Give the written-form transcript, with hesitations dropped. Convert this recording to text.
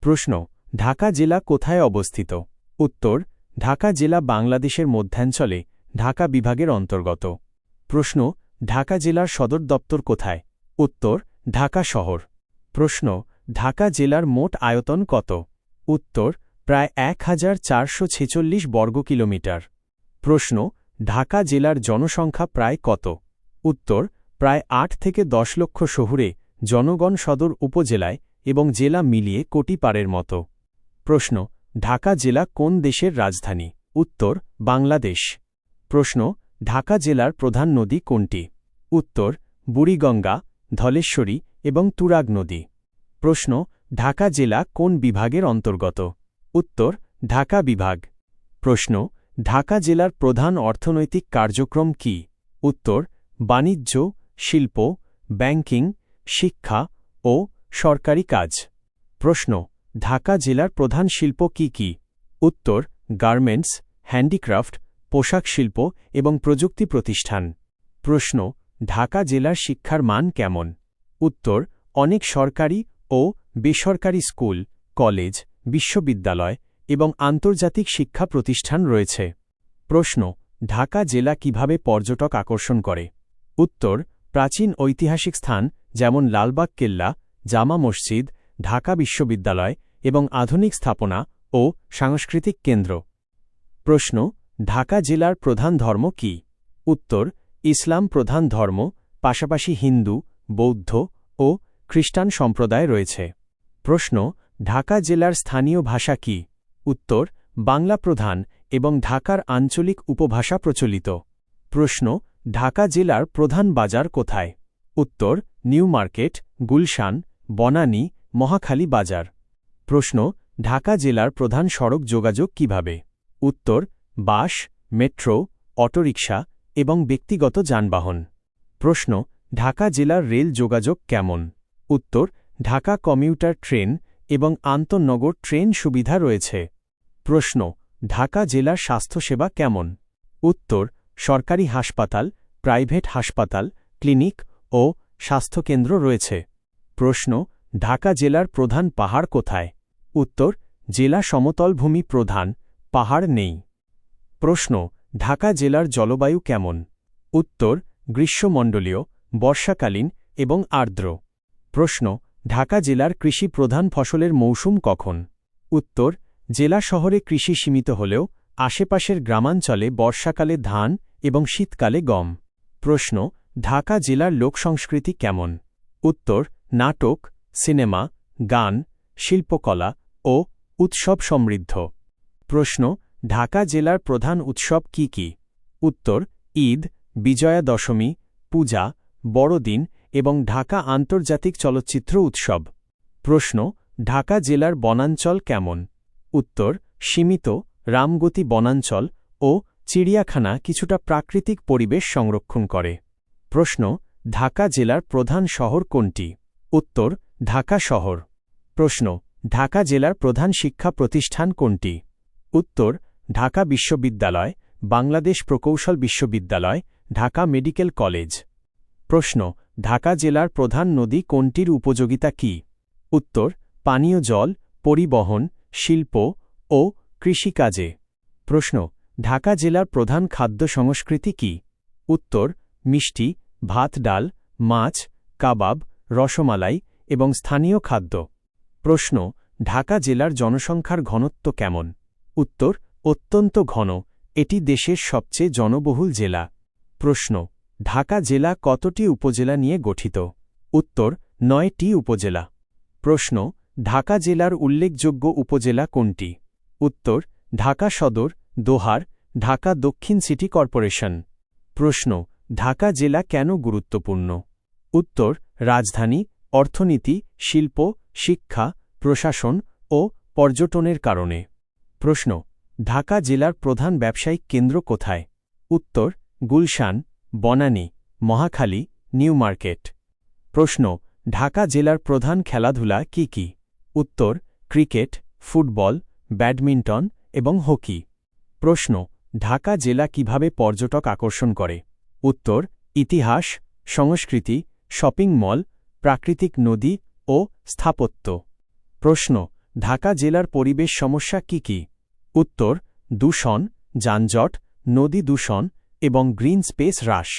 প্রশ্ন ঢাকা জেলা কোথায় অবস্থিত? উত্তর ঢাকা জেলা বাংলাদেশের মধ্যাঞ্চলে ঢাকা বিভাগের অন্তর্গত। প্রশ্ন ঢাকা জেলার সদর দপ্তর কোথায়? উত্তর ঢাকা শহর। প্রশ্ন ঢাকা জেলার মোট আয়তন কত? উত্তর প্রায় ১,৪৪৬ বর্গ কিলোমিটার। প্রশ্ন ঢাকা জেলার জনসংখ্যা প্রায় কত? উত্তর প্রায় ৮ থেকে ১০ লক্ষ। শহুরে জনগণ সদর উপজেলায় এবং জেলা মিলিয়ে কোটি পারের মতো। প্রশ্ন ঢাকা জেলা কোন দেশের রাজধানী? উত্তর বাংলাদেশ। প্রশ্ন ঢাকা জেলার প্রধান নদী কোনটি? উত্তর বুড়িগঙ্গা, ধলেশ্বরী এবং তুরাগ নদী। প্রশ্ন ঢাকা জেলা কোন বিভাগের অন্তর্গত? উত্তর ঢাকা বিভাগ। প্রশ্ন ঢাকা জেলার প্রধান অর্থনৈতিক কার্যক্রম কি? উত্তর বাণিজ্য, শিল্প, ব্যাংকিং, শিক্ষা ও সরকারি কাজ। প্রশ্ন ঢাকা জেলার প্রধান শিল্প কি কি? উত্তর গার্মেন্টস, হ্যান্ডিক্রাফট, পোশাক শিল্প এবং প্রযুক্তি প্রতিষ্ঠান। প্রশ্ন ঢাকা জেলার শিক্ষার মান কেমন? উত্তর অনেক সরকারি ও বেসরকারি স্কুল, কলেজ, বিশ্ববিদ্যালয় এবং আন্তর্জাতিক শিক্ষা প্রতিষ্ঠান রয়েছে। প্রশ্ন ঢাকা জেলা কিভাবে পর্যটক আকর্ষণ করে? উত্তর প্রাচীন ঐতিহাসিক স্থান যেমন লালবাগ কেল্লা, জামা মসজিদ, ঢাকা বিশ্ববিদ্যালয় এবং আধুনিক স্থাপনা ও সাংস্কৃতিক কেন্দ্র। প্রশ্ন ঢাকা জেলার প্রধান ধর্ম কি? উত্তর ইসলাম প্রধান ধর্ম, পাশাপাশি হিন্দু, বৌদ্ধ ও খ্রিস্টান সম্প্রদায় রয়েছে। প্রশ্ন ঢাকা জেলার স্থানীয় ভাষা কি? উত্তর বাংলা প্রধান এবং ঢাকার আঞ্চলিক উপভাষা প্রচলিত। প্রশ্ন ঢাকা জেলার প্রধান বাজার কোথায়? উত্তর নিউ মার্কেট, গুলশান, বনানী, মহাখালী বাজার। প্রশ্ন ঢাকা জেলার প্রধান সড়ক যোগাযোগ কিভাবে? উত্তর বাস, মেট্রো, অটোরিকশা এবং ব্যক্তিগত যানবাহন। প্রশ্ন ঢাকা জেলার রেল যোগাযোগ কেমন? উত্তর ঢাকা কমিউটার ট্রেন এবং আন্তঃনগর ট্রেন সুবিধা রয়েছে। প্রশ্ন ঢাকা জেলার স্বাস্থ্যসেবা কেমন? উত্তর সরকারি হাসপাতাল, প্রাইভেট হাসপাতাল, ক্লিনিক ও স্বাস্থ্যকেন্দ্র রয়েছে। প্রশ্ন ঢাকা জেলার প্রধান পাহাড় কোথায়? উত্তর জেলা সমতলভূমি প্রধান, পাহাড় নেই। প্রশ্ন ঢাকা জেলার জলবায়ু কেমন? উত্তর গ্রীষ্মমণ্ডলীয়, বর্ষাকালীন এবং আর্দ্র। প্রশ্ন ঢাকা জেলার কৃষি প্রধান ফসলের মৌসুম কখন? উত্তর জেলা শহরে কৃষি সীমিত হলেও আশেপাশের গ্রামাঞ্চলে বর্ষাকালে ধান এবং শীতকালে গম। প্রশ্ন ঢাকা জেলার লোকসংস্কৃতি কেমন? উত্তর নাটক, সিনেমা, গান, শিল্পকলা ও উৎসব সমৃদ্ধ। প্রশ্ন ঢাকা জেলার প্রধান উৎসব কি কি? উত্তর ঈদ, বিজয়া দশমী, পূজা, বড়দিন এবং ঢাকা আন্তর্জাতিক চলচ্চিত্র উৎসব। প্রশ্ন ঢাকা জেলার বনাঞ্চল কেমন? উত্তর সীমিত, রামগতি বনাঞ্চল ও চিড়িয়াখানা কিছুটা প্রাকৃতিক পরিবেশ সংরক্ষণ করে। প্রশ্ন ঢাকা জেলার প্রধান শহর কোনটি? উত্তর ঢাকা শহর। প্রশ্ন ঢাকা জেলার প্রধান শিক্ষা প্রতিষ্ঠান কোনটি? উত্তর ঢাকা বিশ্ববিদ্যালয়, বাংলাদেশ প্রকৌশল বিশ্ববিদ্যালয়, ঢাকা মেডিকেল কলেজ। প্রশ্ন ঢাকা জেলার প্রধান নদী কোনটির উপযোগিতা কি? উত্তর পানীয় জল, পরিবহন, শিল্প ও কৃষিকাজে। প্রশ্ন ঢাকা জেলার প্রধান খাদ্য সংস্কৃতি কি? উত্তর মিষ্টি, ভাত, ডাল, মাছ, কাবাব, রসমালাই এবং স্থানীয় খাদ্য। প্রশ্ন ঢাকা জেলার জনসংখ্যার ঘনত্ব কেমন? উত্তর অত্যন্ত ঘন, এটি দেশের সবচেয়ে জনবহুল জেলা। প্রশ্ন ঢাকা জেলা কতটি উপজেলা নিয়ে গঠিত? উত্তর ৯টি উপজেলা। প্রশ্ন ঢাকা জেলার উল্লেখযোগ্য উপজেলা কোনটি? উত্তর ঢাকা সদর, দোহার, ঢাকা দক্ষিণ সিটি কর্পোরেশন। প্রশ্ন ঢাকা জেলা কেন গুরুত্বপূর্ণ? উত্তর রাজধানী, অর্থনীতি, শিল্প, শিক্ষা, প্রশাসন ও পর্যটনের কারণে। প্রশ্ন ঢাকা জেলার প্রধান ব্যবসায়িক কেন্দ্র কোথায়? উত্তর গুলশান, বনানী, মহাখালী, নিউ মার্কেট। প্রশ্ন ঢাকা জেলার প্রধান খেলাধুলা কি কি? উত্তর ক্রিকেট, ফুটবল, ব্যাডমিন্টন এবং হকি। প্রশ্ন ঢাকা জেলা কিভাবে পর্যটক আকর্ষণ করে? উত্তর ইতিহাস, সংস্কৃতি, শপিং মল, প্রাকৃতিক নদী ও স্থাপত্য। প্রশ্ন ঢাকা জেলার পরিবেশ সমস্যা কি কি? উত্তর: দূষণ, যানজট, নদী দূষণ এবং গ্রিন স্পেস হ্রাস।